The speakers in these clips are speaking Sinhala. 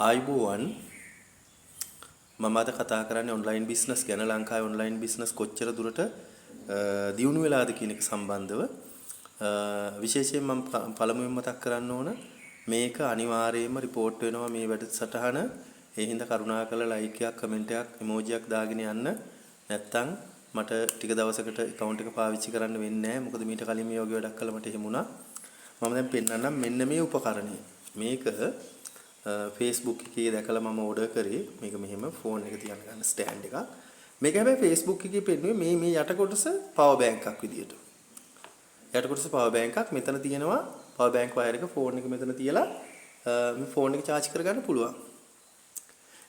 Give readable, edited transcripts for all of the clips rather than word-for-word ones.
ආයිබෝවන් මම අද කතා කරන්නේ ඔන්ලයින් බිස්නස් ගැන. ලංකාවේ ඔන්ලයින් බිස්නස් කොච්චර දුරට දියුණු වෙලාද කියන එක සම්බන්ධව විශේෂයෙන් මම පළමුවෙන් මතක් කරන්න ඕන මේක අනිවාර්යයෙන්ම report වෙනවා මේ වැඩසටහන. ඒ හින්දා කරුණාකරලා like එකක් comment එකක් emoji එකක් දාගෙන යන්න. නැත්තම් මට ටික දවසකට account එක පාවිච්චි කරන්න වෙන්නේ නැහැ. මොකද මීට කලින් මේ වගේ වැඩක් කළා මට එහෙම වුණා. මම දැන් පෙන්නන්නම් මෙන්න මේ උපකරණය. මේක Facebook එකේ දැකලා මම ඕඩර් කරේ. මේක මෙහෙම ෆෝන් එක තියන්න ගන්න ස්ටෑන්ඩ් එකක්. මේක හැබැයි Facebook එකේ පෙන්නුවේ මේ යට කොටස power bank එකක් විදියට. යට කොටස power bank එකක්. මෙතන තියෙනවා power bank wire එක ෆෝන් එක මෙතන තියලා මේ ෆෝන් එක charge කරගන්න පුළුවන්.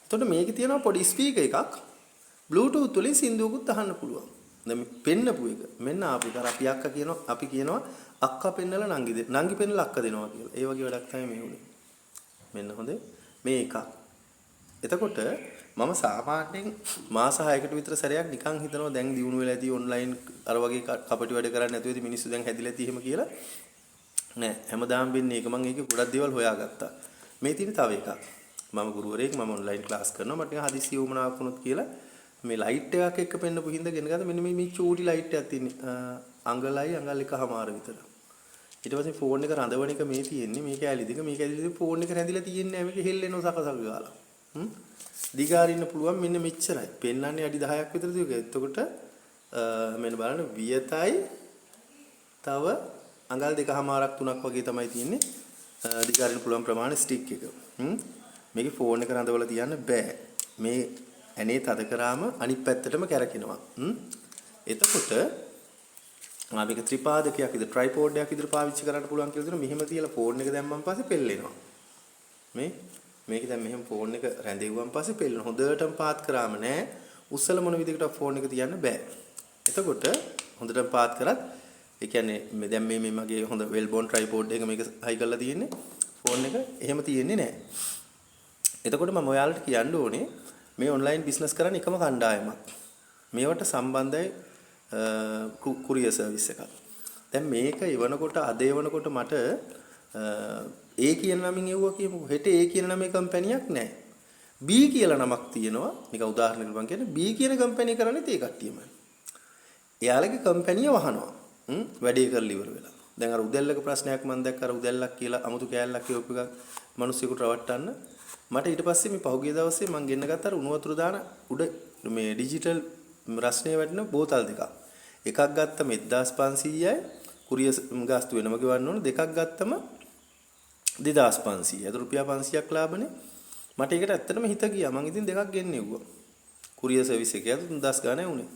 එතකොට මේකේ තියෙනවා පොඩි ස්පීකර් එකක්. Bluetooth වලින් සින්දුවකුත් අහන්න පුළුවන්. දැන් මේ පෙන්නපු එක මෙන්න ආපු එක අපි කියනවා අක්කා පෙන්නලා නංගි පෙන්නලා අක්කා දෙනවා කියලා. ඒ වගේ වැඩක් තමයි මේ උනේ. මෙන්න හොඳේ මේ එකක්. එතකොට මම සාමාන්‍යයෙන් මාස 6කට විතර සැරයක් නිකන් හිතනවා දැන් දිනු වෙලා ඇති ඔන්ලයින් අර වගේ කපටි වැඩ කරන්නේ නැතුව ඇති මිනිස්සු දැන් හැදිලා ඇති එහෙම කියලා. නෑ හැමදාම වෙන්නේ ඒක. මම ඒකේ ගොඩක් දේවල් හොයාගත්තා. මේ තියෙන තව එකක්. මම ගුරුවරයෙක් මම ඔන්ලයින් ක්ලාස් කරනවා. මට නිකන් හදිස්සි වුණාවක් වුණොත් කියලා මේ ලයිට් එකක් එක්ක පෙන්නපු හින්දා ගෙන ගත්තා. මෙන්න මේ චූටි ලයිට් එකක් තියෙන්නේ. අඟල් එකමාර විතර. ඊට පස්සේ ෆෝන් එක රඳවන එක මේ තියෙන්නේ මේක ඇලි දෙක මේක ඇලි දෙක ෆෝන් එක රැඳිලා තියෙන්නේ නැහැ මේක හෙල්ලෙනවා සකසල් ගාලා දිගාරින්න පුළුවන් මෙන්න මෙච්චරයි පෙන්නන්නේ අඩි 10ක් විතර දිග. එතකොට මෙන්න බලන්න වියතයි තව අඟල් දෙකමාරක් තුනක් වගේ තමයි තියෙන්නේ දිගාරින්න පුළුවන් ප්‍රමාණය ස්ටික් එක. මේකේ ෆෝන් එක රඳවලා තියන්න බෑ. මේ ඇනේ තද කරාම අනිත් පැත්තටම කැරකෙනවා. එතකොට මේක ත්‍රිපාදකයක් විතර ට්‍රයිපෝඩ් එකක් විතර පාවිච්චි කරන්න පුළුවන් කියලා දෙනවා. මෙහෙම තියලා ෆෝන් එක දැම්මන් පස්සේ පෙල්ලෙනවා. මේක දැන් මෙහෙම ෆෝන් එක රැඳෙව්වන් පස්සේ පෙල්ලෙනවා. හොඳටම පාත් කරාම නෑ. උස්සල මොන විදිහකට ෆෝන් එක තියන්න බෑ. එතකොට හොඳටම පාත් කරත් ඒ කියන්නේ දැන් මේ මගේ හොඳ වෙල් බෝන් ට්‍රයිපෝඩ් එක මේක හයි කරලා තියෙන්නේ. ෆෝන් එක එහෙම තියෙන්නේ නෑ. එතකොට මම ඔයාලට කියන්න ඕනේ මේ ඔන්ලයින් බිස්නස් කරන එකම කණ්ඩායමක්. මේවට සම්බන්ධයි කුරියර් සර්විස් එකක්. දැන් මේක එවනකොට අද එවනකොට මට A කියන නමින් එවුවා කියමුකෝ. හෙට A කියන නමේ කම්පැනියක් නැහැ. B කියලා නමක් තියෙනවා. නිකන් උදාහරණයක් මම කියන්නේ B කියන කම්පැනි කරන්නේ ඒ කට්ටියමයි. එයාලගේ කම්පැනිය වහනවා. වැඩේ කරලා ඉවර වෙලා. දැන් අර උදැල්ලක ප්‍රශ්නයක් මම දැක්ක අර උදැල්ලක් කියලා අමුතු කෑල්ලක් කියවපු එකක් මිනිස්සුෙකුට රවට්ටන්න. මට ඊට පස්සේ මේ පහුගිය දවසේ මම ගෙන්න ගත්ත අර උණු වතුර දාන උඩ මේ ඩිජිටල් රස්නේ වැටෙන බෝතල් දෙකක්. එකක් ගත්තම 1500යි කුරියර් ගාස්තු වෙනම ගෙවන්න ඕන. දෙකක් ගත්තම 2500. ඒතර රුපියල් 500ක් ලාභනේ. මට ඒකට ඇත්තටම හිත ගියා. මං ඉතින් දෙකක් ගෙන්නෙව්වා. කුරියර් සර්විස් එකේ 3000 ගානේ වුණේ.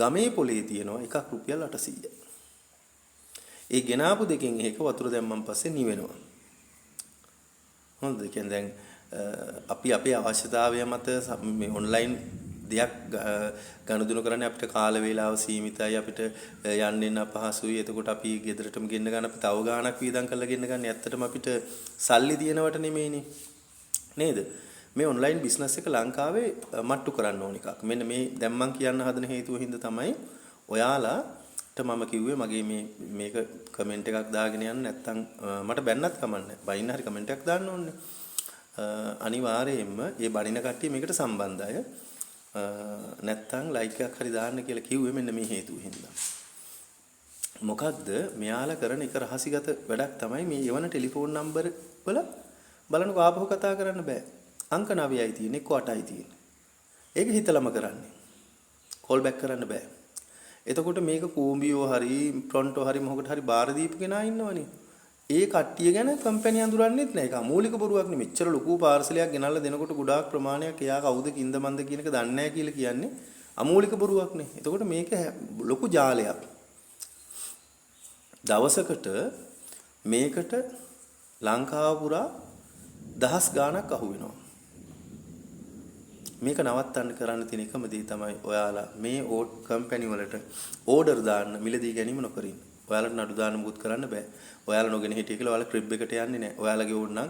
ගමේ පොලේ තියෙනවා එකක් රුපියල් 800. ඒ ගෙනාපු දෙකෙන් එක වතුර දැම්මන් පස්සේ නිවෙනවා. හොඳද? කියන්නේ දැන් අපි අපේ අවශ්‍යතාවය මත මේ ඔන්ලයින් දෙයක් ගනුදෙනු කරන්නේ අපිට කාල වේලාව සීමිතයි අපිට යන්න එන්න අපහසුයි. එතකොට අපි ගෙදරටම ගෙන්න ගන්න අපි තව ගාණක් වීදම් කරලා ගෙන්න ගන්න. ඇත්තටම අපිට සල්ලි දිනවට නෙමෙයිනේ. නේද? මේ ඔන්ලයින් බිස්නස් එක ලංකාවේ මට්ටු කරන්න ඕන එකක්. මෙන්න මේ දැන් මම කියන්න හදන හේතුව හින්දා තමයි ඔයාලාට මම කිව්වේ මගේ මේක කමෙන්ට් එකක් දාගෙන යන්න නැත්නම් මට බැන්නත් කමන්නේ. බයින්න හරි කමෙන්ට් එකක් දාන්න ඕනේ. අනිවාර්යයෙන්ම මේ බණින කට්ටිය මේකට සම්බන්ධයි. නැත්තම් ලයික් එකක් හරි දාන්න කියලා කිව්වේ මෙන්න මේ හේතුව හින්දා. මොකද්ද මෙයාලා කරන එක රහසිගත වැඩක් තමයි මේ යවන ටෙලිෆෝන් නම්බර වල බලන්නකෝ ආපහු කතා කරන්න බෑ. අංක 9යි තියෙන්නේ 8යි තියෙන්නේ. ඒක හිතලම කරන්නේ. කෝල් බෑක් කරන්න බෑ. එතකොට මේක කූඹියෝ හරි ටොරන්ටෝ හරි මොකකට හරි බාර දීපු කෙනා ඉන්නවනේ. ඒ කට්ටිය ගැන කම්පැනි අඳුරන්නේත් නැහැ. ඒක අමූලික බොරුවක් නෙමෙයි. මෙච්චර ලොකු පාර්සලයක් ගෙනල්ලා දෙනකොට ගොඩාක් ප්‍රමාණයක් එයා කවුද කින්ද මන්ද කියන එක දන්නේ නැහැ කියලා කියන්නේ අමූලික බොරුවක් නේ. එතකොට මේක ලොකු ජාලයක්. දවසකට මේකට ලංකාව පුරා දහස් ගාණක් අහු වෙනවා. මේක නවත්තන්න කරන්න තියෙන එකම දේ තමයි ඔයාලා මේ කම්පැනි වලට ඕඩර් දාන්න මිලදී ගැනීම නොකරින්. ඔයාලට නඩු දාන්න මුකුත් කරන්න බෑ. ඔයාලා නොගෙන හිටිය කියලා ඔයාලා ක්‍රිබ් එකට යන්නේ නැහැ. ඔයාලගේ ඕනනම්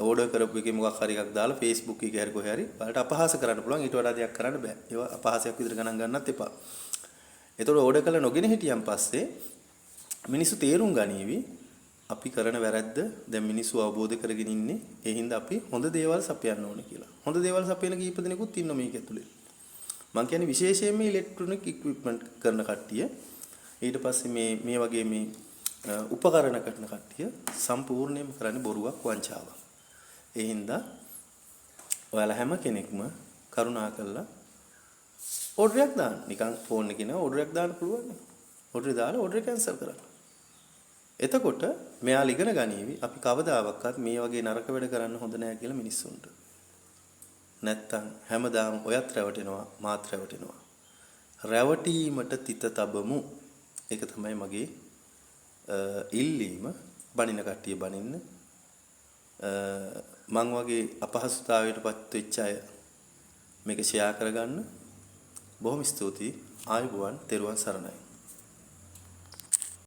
ඕඩර් කරපු එකේ මොකක් හරි එකක් දාලා Facebook එකේ හරි කොහේ හරි ඔයාලට අපහාස කරන්න පුළුවන්. ඊට වඩා දෙයක් කරන්න බෑ. ඒවා අපහාසයක් විතර ගණන් ගන්නත් එපා. ඒතකොට ඕඩර් කළා නොගෙන හිටියන් පස්සේ මිනිස්සු තේරුම් ගනීවි අපි කරන වැරද්ද දැන් මිනිස්සු අවබෝධ කරගෙන ඉන්නේ. ඒ හින්දා අපි හොඳ දේවල් සපයන්න ඕනේ කියලා. හොඳ දේවල් සපයන කීප දෙනෙකුත් ඉන්නවා මේක ඇතුලේ. මම කියන්නේ විශේෂයෙන්ම ඉලෙක්ට්‍රොනික ඉක්විප්මන්ට් කරන කට්ටිය. ඊට පස්සේ මේ වගේ මේ උපකරණ කරන කට්ටිය සම්පූර්ණයෙන්ම කරන්නේ බොරුවක් වංචාවක්. ඒ හින්දා ඔයාලා හැම කෙනෙක්ම කරුණාකරලා ඕඩරයක් දාන්න. නිකන් ෆෝන් එකේ නෑ ඕඩරයක් දාන්න පුළුවන්. ඕඩරේ දාලා ඕඩරේ කැන්සල් කරන්න. එතකොට මෙයාලා ඉගෙන ගනීවි අපි කවදාවත් මේ වගේ නරක වැඩ කරන්න හොඳ නෑ කියලා මිනිස්සුන්ට. නැත්තම් හැමදාම ඔයත් රැවටෙනවා මාත් රැවටෙනවා. රැවටීමට තිත තබමු. ඒක තමයි මගේ ඉල්ලීම. බනින කට්ටිය බනින්න. මං වගේ අපහසුතාවයටපත් වෙච්ච අය මේක ෂෙයා කරගන්න. බොහොම ස්තුතියි. ආයුබෝවන්. තෙරුවන් සරණයි.